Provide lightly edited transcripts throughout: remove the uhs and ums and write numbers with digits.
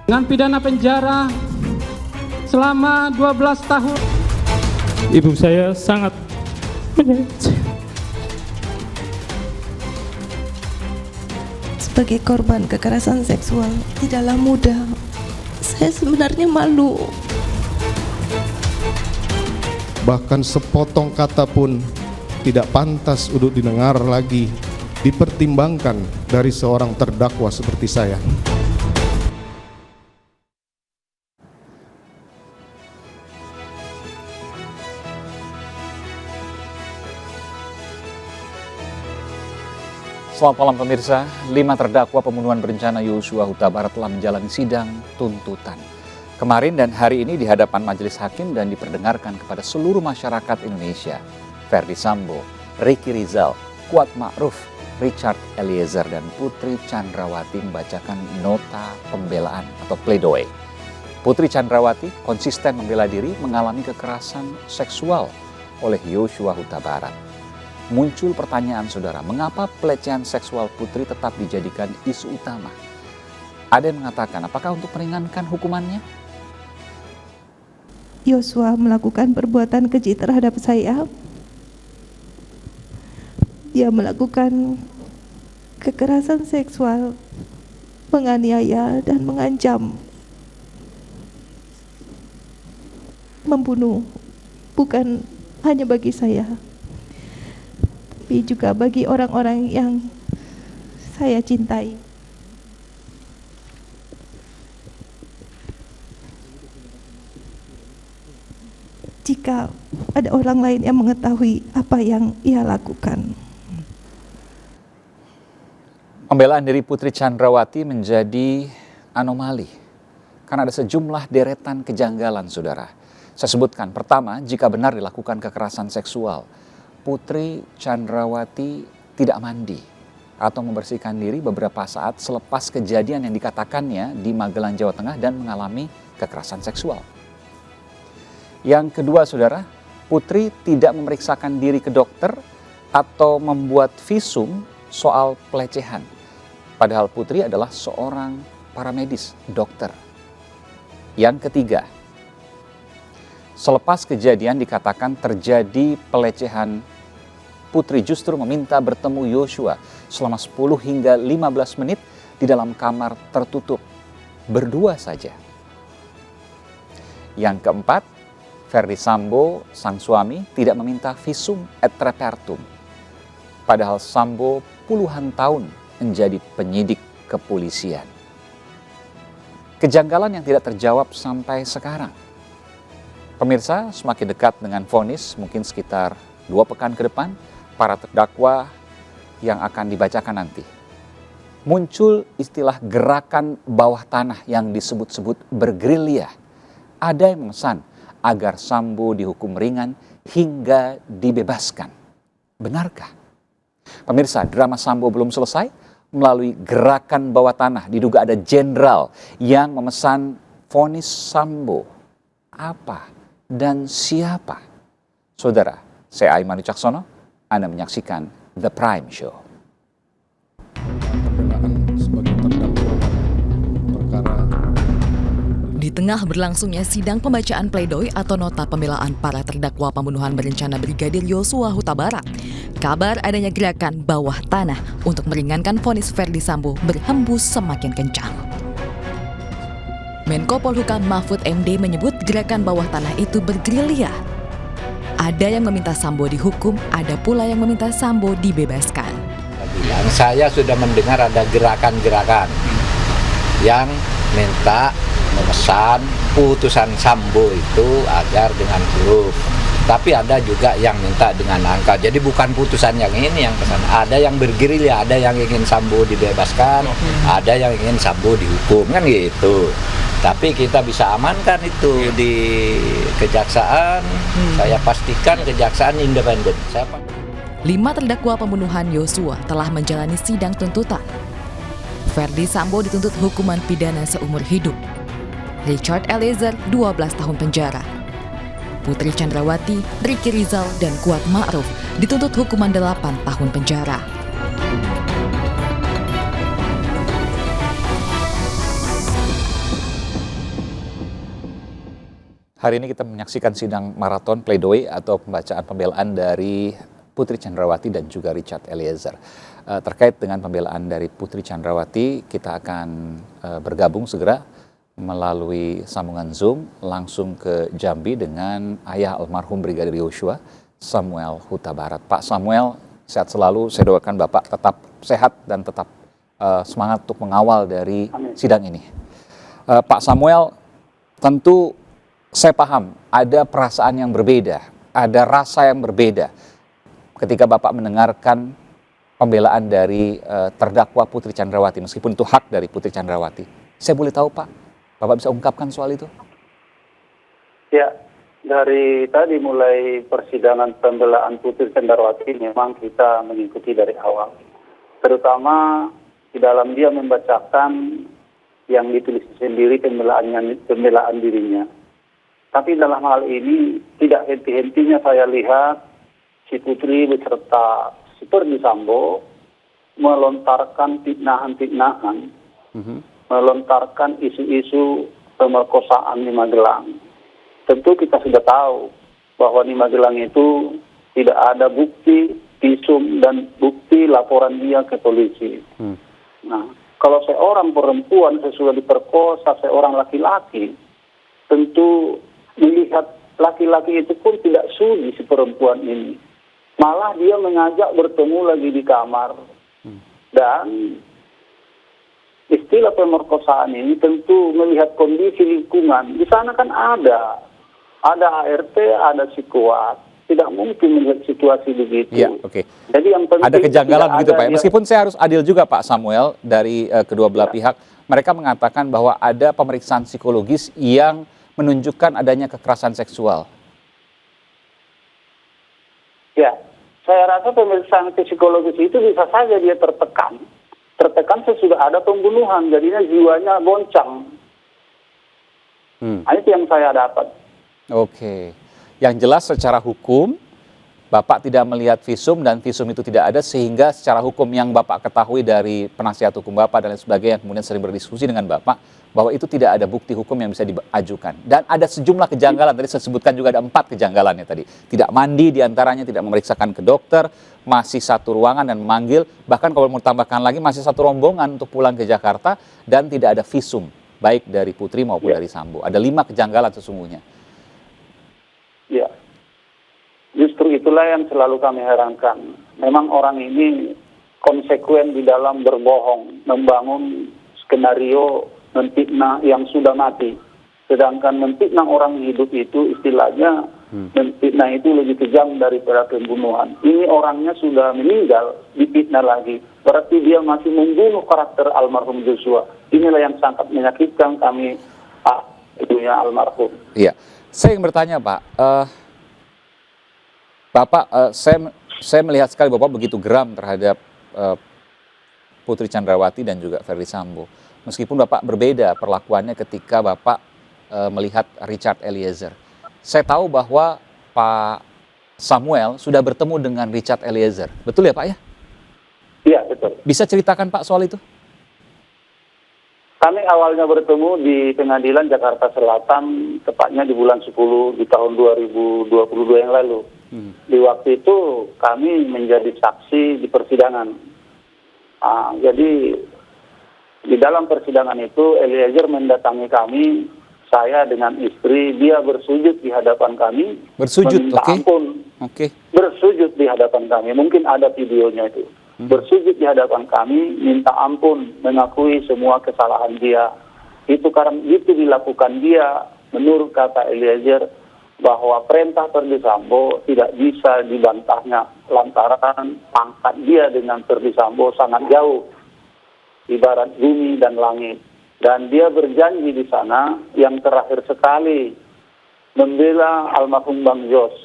dengan pidana penjara selama 12 tahun. Ibu saya sangat menyayang. Sebagai korban kekerasan seksual tidaklah mudah. Saya sebenarnya malu. Bahkan sepotong kata pun tidak pantas untuk didengar lagi, dipertimbangkan dari seorang terdakwa seperti saya. Selamat malam pemirsa, 5 terdakwa pembunuhan berencana Yosua Huta Barat telah menjalani sidang tuntutan. Kemarin dan hari ini di hadapan majelis hakim dan diperdengarkan kepada seluruh masyarakat Indonesia. Ferdy Sambo, Ricky Rizal, Kuat Ma'ruf, Richard Eliezer dan Putri Chandrawati membacakan nota pembelaan atau pledoi. Putri Chandrawati konsisten membela diri mengalami kekerasan seksual oleh Yosua Huta Barat. Muncul pertanyaan saudara, mengapa pelecehan seksual Putri tetap dijadikan isu utama? Ada yang mengatakan, apakah untuk meringankan hukumannya? Yosua melakukan perbuatan keji terhadap saya. Dia melakukan kekerasan seksual, menganiaya dan mengancam, membunuh, bukan hanya bagi saya, tapi juga bagi orang-orang yang saya cintai. Jika ada orang lain yang mengetahui apa yang ia lakukan. Pembelaan diri Putri Chandrawati menjadi anomali karena ada sejumlah deretan kejanggalan saudara. Saya sebutkan, pertama, jika benar dilakukan kekerasan seksual, Putri Chandrawati tidak mandi atau membersihkan diri beberapa saat selepas kejadian yang dikatakannya di Magelang, Jawa Tengah dan mengalami kekerasan seksual. Yang kedua saudara, Putri tidak memeriksakan diri ke dokter atau membuat visum soal pelecehan. Padahal Putri adalah seorang paramedis, dokter. Yang ketiga, selepas kejadian dikatakan terjadi pelecehan, Putri justru meminta bertemu Yosua selama 10 hingga 15 menit di dalam kamar tertutup, berdua saja. Yang keempat, Ferdy Sambo, sang suami, tidak meminta visum et repertum. Padahal Sambo puluhan tahun menjadi penyidik kepolisian. Kejanggalan yang tidak terjawab sampai sekarang. Pemirsa, semakin dekat dengan vonis, mungkin sekitar 2 pekan ke depan, para terdakwa yang akan dibacakan nanti. Muncul istilah gerakan bawah tanah yang disebut-sebut bergerilya. Ada yang memesan agar Sambo dihukum ringan hingga dibebaskan. Benarkah? Pemirsa, drama Sambo belum selesai. Melalui gerakan bawah tanah diduga ada jenderal yang memesan vonis Sambo. Apa dan siapa? Saudara, saya Aiman Wicaksono, Anda menyaksikan The Prime Show. Di tengah berlangsungnya sidang pembacaan pledoi atau nota pembelaan para terdakwa pembunuhan berencana Brigadir Yosua Huta Barat, kabar adanya gerakan bawah tanah untuk meringankan vonis Ferdy Sambo berhembus semakin kencang. Menko Polhukam Mahfud MD menyebut gerakan bawah tanah itu bergerilya. Ada yang meminta Sambo dihukum, ada pula yang meminta Sambo dibebaskan. Saya sudah mendengar ada gerakan-gerakan yang minta memesan putusan Sambo itu agar dengan huruf. Tapi ada juga yang minta dengan angka. Jadi bukan putusan yang ini yang pesan. Ada yang bergerilya, ada yang ingin Sambo dibebaskan, ada yang ingin Sambo dihukum, kan gitu. Tapi kita bisa amankan itu di kejaksaan. Saya pastikan kejaksaan independen. 5 terdakwa pembunuhan Yosua telah menjalani sidang tuntutan. Ferdy Sambo dituntut hukuman pidana seumur hidup. Richard Eliezer 12 tahun penjara. Putri Chandrawati, Ricky Rizal, dan Kuat Ma'ruf dituntut hukuman 8 tahun penjara. Hari ini kita menyaksikan sidang maraton pledoi atau pembacaan pembelaan dari Putri Chandrawati dan juga Richard Eliezer. Terkait dengan pembelaan dari Putri Chandrawati, kita akan bergabung segera melalui sambungan Zoom langsung ke Jambi dengan ayah almarhum Brigadir Yosua, Samuel Huta Barat. Pak Samuel, sehat selalu. Saya doakan Bapak tetap sehat dan tetap semangat untuk mengawal dari sidang ini. Pak Samuel, tentu saya paham ada perasaan yang berbeda, ada rasa yang berbeda ketika Bapak mendengarkan pembelaan dari terdakwa Putri Chandrawati, meskipun itu hak dari Putri Chandrawati. Saya boleh tahu Pak, Bapak bisa ungkapkan soal itu? Ya, dari tadi mulai persidangan pembelaan Putri Chandrawati memang kita mengikuti dari awal. Terutama di dalam dia membacakan yang ditulis sendiri pembelaan dirinya. Tapi dalam hal ini tidak henti-hentinya saya lihat si Putri beserta si Ferdi Sambo melontarkan fitnahan-fitnahan, melontarkan isu-isu pemerkosaan di Magelang. Tentu kita sudah tahu bahwa di Magelang itu tidak ada bukti visum dan bukti laporan dia ke polisi. Nah, kalau seorang perempuan sesudah diperkosa seorang laki-laki, tentu melihat laki-laki itu pun tidak sudi si perempuan ini. Malah dia mengajak bertemu lagi di kamar. Dan istilah pemerkosaan ini tentu melihat kondisi lingkungan. Di sana kan ada ART, ada psikoat. Tidak mungkin melihat situasi begitu. Ya, oke. Jadi yang penting ada kejanggalan begitu Pak. dia... Meskipun saya harus adil juga Pak Samuel dari kedua belah pihak. Mereka mengatakan bahwa ada pemeriksaan psikologis yang menunjukkan adanya kekerasan seksual. Ya, saya rasa pemeriksaan psikologis itu bisa saja dia tertekan. Tertekan sesudah ada pembunuhan, jadinya jiwanya goncang. Itu yang saya dapat. Oke. Yang jelas secara hukum, Bapak tidak melihat visum dan visum itu tidak ada, sehingga secara hukum yang Bapak ketahui dari penasihat hukum Bapak dan lain sebagainya, kemudian sering berdiskusi dengan Bapak, bahwa itu tidak ada bukti hukum yang bisa diajukan. Dan ada sejumlah kejanggalan, tadi saya sebutkan juga ada 4 kejanggalannya tadi. Tidak mandi diantaranya, tidak memeriksakan ke dokter, masih satu ruangan dan memanggil, bahkan kalau mau tambahkan lagi masih satu rombongan untuk pulang ke Jakarta, dan tidak ada visum, baik dari Putri maupun dari Sambo. Ada 5 kejanggalan sesungguhnya. Ya, justru itulah yang selalu kami herankan. Memang orang ini konsekuen di dalam berbohong, membangun skenario menfitnah yang sudah mati. Sedangkan menfitnah orang hidup itu istilahnya menfitnah itu lebih kejam daripada pembunuhan. Ini orangnya sudah meninggal, difitnah lagi. Berarti dia masih membunuh karakter almarhum Joshua. Inilah yang sangat menyakitkan kami, ibunya almarhum. Iya. Saya ingin bertanya Pak, Bapak, saya melihat sekali Bapak begitu geram terhadap Putri Chandrawati dan juga Ferdi Sambo. Meskipun Bapak berbeda perlakuannya ketika Bapak melihat Richard Eliezer. Saya tahu bahwa Pak Samuel sudah bertemu dengan Richard Eliezer. Betul ya Pak ya? Iya, betul. Bisa ceritakan Pak soal itu? Kami awalnya bertemu di Pengadilan Jakarta Selatan, tepatnya di bulan 10 di tahun 2022 yang lalu. Di waktu itu kami menjadi saksi di persidangan. Jadi di dalam persidangan itu Eliezer mendatangi kami, saya dengan istri, dia bersujud di hadapan kami. Bersujud, meminta ampun. Bersujud di hadapan kami, mungkin ada videonya itu. Bersujud di hadapan kami, minta ampun, mengakui semua kesalahan dia. Itu karena itu dilakukan dia, menurut kata Eliezer, bahwa perintah Ferdi Sambo tidak bisa dibantahnya lantaran pangkat dia dengan Ferdi Sambo sangat jauh, ibarat bumi dan langit. Dan dia berjanji di sana yang terakhir sekali membela almarhum Bang Jos.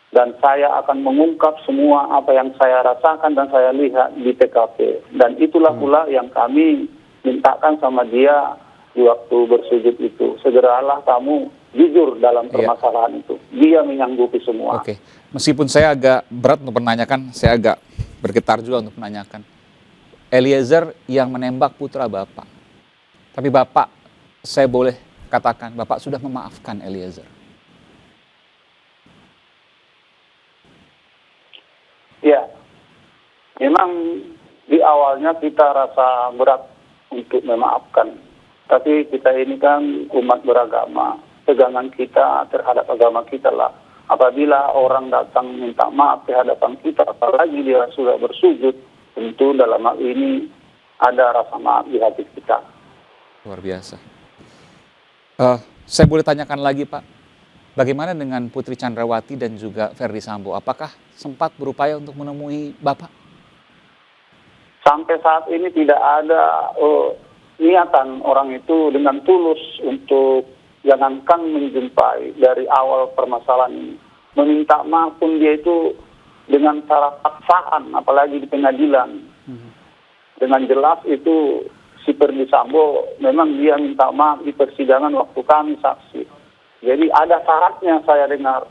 Dan saya akan mengungkap semua apa yang saya rasakan dan saya lihat di TKP. Dan itulah pula yang kami mintakan sama dia di waktu bersujud itu. Segeralah kamu jujur dalam permasalahan itu. Dia menyanggupi semua. Oke. Meskipun saya agak berat untuk menanyakan, saya agak bergetar juga untuk menanyakan. Eliezer yang menembak putra Bapak. Tapi Bapak, saya boleh katakan Bapak sudah memaafkan Eliezer? Ya, memang di awalnya kita rasa berat untuk memaafkan. Tapi kita ini kan umat beragama, pegangan kita terhadap agama kita lah. Apabila orang datang minta maaf di hadapan kita, apalagi dia sudah bersujud, tentu dalam hal ini ada rasa maaf di hati kita. Luar biasa. Saya boleh tanyakan lagi Pak, bagaimana dengan Putri Chandrawati dan juga Ferdi Sambo? Apakah sempat berupaya untuk menemui Bapak? Sampai saat ini tidak ada niatan orang itu dengan tulus untuk jangankan menjumpai dari awal permasalahan ini. Meminta maaf pun dia itu dengan cara paksaan, apalagi di pengadilan. Dengan jelas itu si Ferdi Sambo memang dia minta maaf di persidangan waktu kami saksi. Jadi ada syaratnya saya dengar.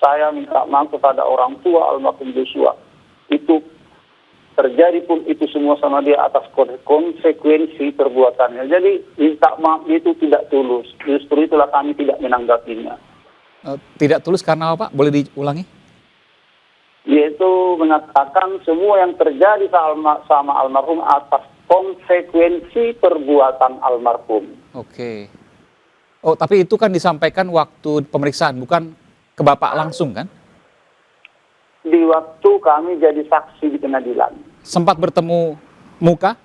Saya minta maaf kepada orang tua almarhum Joshua. Itu terjadi pun itu semua sama dia atas konsekuensi perbuatannya. Jadi minta maaf itu tidak tulus. Justru itulah kami tidak menanggapinya. Tidak tulus karena apa Pak? Boleh diulangi? Yaitu mengatakan semua yang terjadi sama almarhum atas konsekuensi perbuatan almarhum. Oke. Oh, tapi itu kan disampaikan waktu pemeriksaan, bukan ke Bapak langsung kan? Di waktu kami jadi saksi di pengadilan. Sempat bertemu muka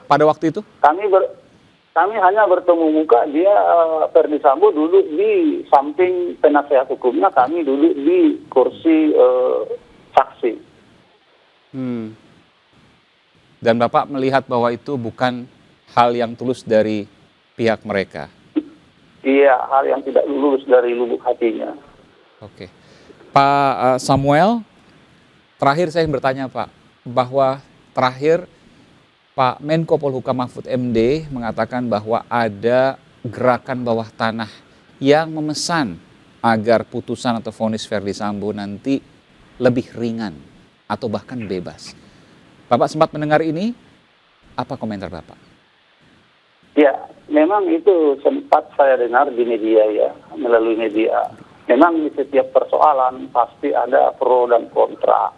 pada waktu itu? Kami hanya bertemu muka, dia Ferdi Sambo duduk di samping penasehat hukumnya, kami duduk di kursi saksi. Dan Bapak melihat bahwa itu bukan hal yang tulus dari pihak mereka? Iya, hal yang tidak lulus dari lubuk hatinya. Oke. Pak Samuel, terakhir saya ingin bertanya Pak, bahwa terakhir Pak Menko Polhukam Mahfud MD mengatakan bahwa ada gerakan bawah tanah yang memesan agar putusan atau vonis Ferdi Sambo nanti lebih ringan atau bahkan bebas. Bapak sempat mendengar ini, apa komentar Bapak? Ya, memang itu sempat saya dengar di media ya, melalui media. Memang di setiap persoalan pasti ada pro dan kontra.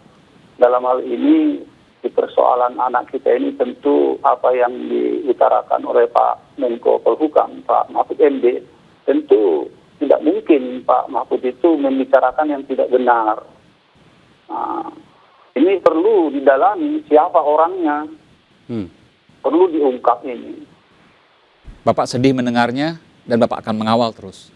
Dalam hal ini, di persoalan anak kita ini tentu apa yang diutarakan oleh Pak Menko Polhukam, Pak Mahfud MD, tentu tidak mungkin Pak Mahfud itu membicarakan yang tidak benar. Nah, ini perlu didalami siapa orangnya, perlu diungkap ini. Bapak sedih mendengarnya dan Bapak akan mengawal terus.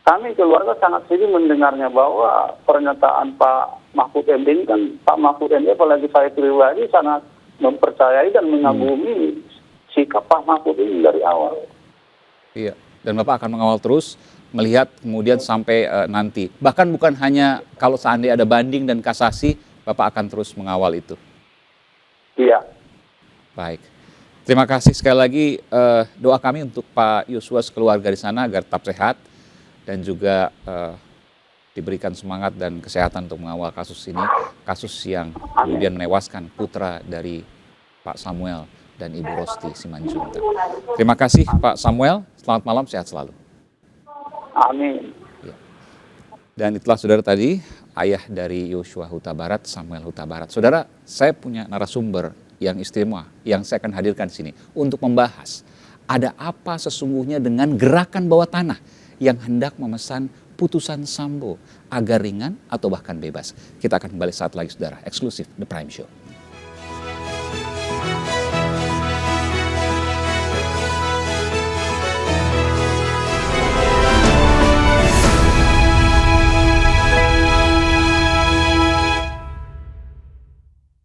Kami keluarga sangat sedih mendengarnya bahwa pernyataan Pak Mahfud MD ini kan, Pak Mahfud MD apalagi saya pribadi sangat mempercayai dan mengagumi sikap Pak Mahfud ini dari awal. Iya, dan Bapak akan mengawal terus, melihat kemudian sampai nanti. Bahkan bukan hanya kalau seandainya ada banding dan kasasi, Bapak akan terus mengawal itu. Iya. Baik. Terima kasih sekali lagi, doa kami untuk Pak Yosua sekeluarga di sana agar tetap sehat dan juga diberikan semangat dan kesehatan untuk mengawal kasus ini, kasus yang kemudian menewaskan putra dari Pak Samuel dan Ibu Rosti Simanjuntak. Terima kasih Pak Samuel, selamat malam, sehat selalu. Amin. Ya. Dan itulah saudara tadi, ayah dari Joshua Huta Barat, Samuel Huta Barat. Saudara, saya punya narasumber yang istimewa yang saya akan hadirkan di sini untuk membahas ada apa sesungguhnya dengan gerakan bawah tanah yang hendak memesan putusan Sambo agar ringan atau bahkan bebas. Kita akan kembali saat lagi saudara, eksklusif The Prime Show.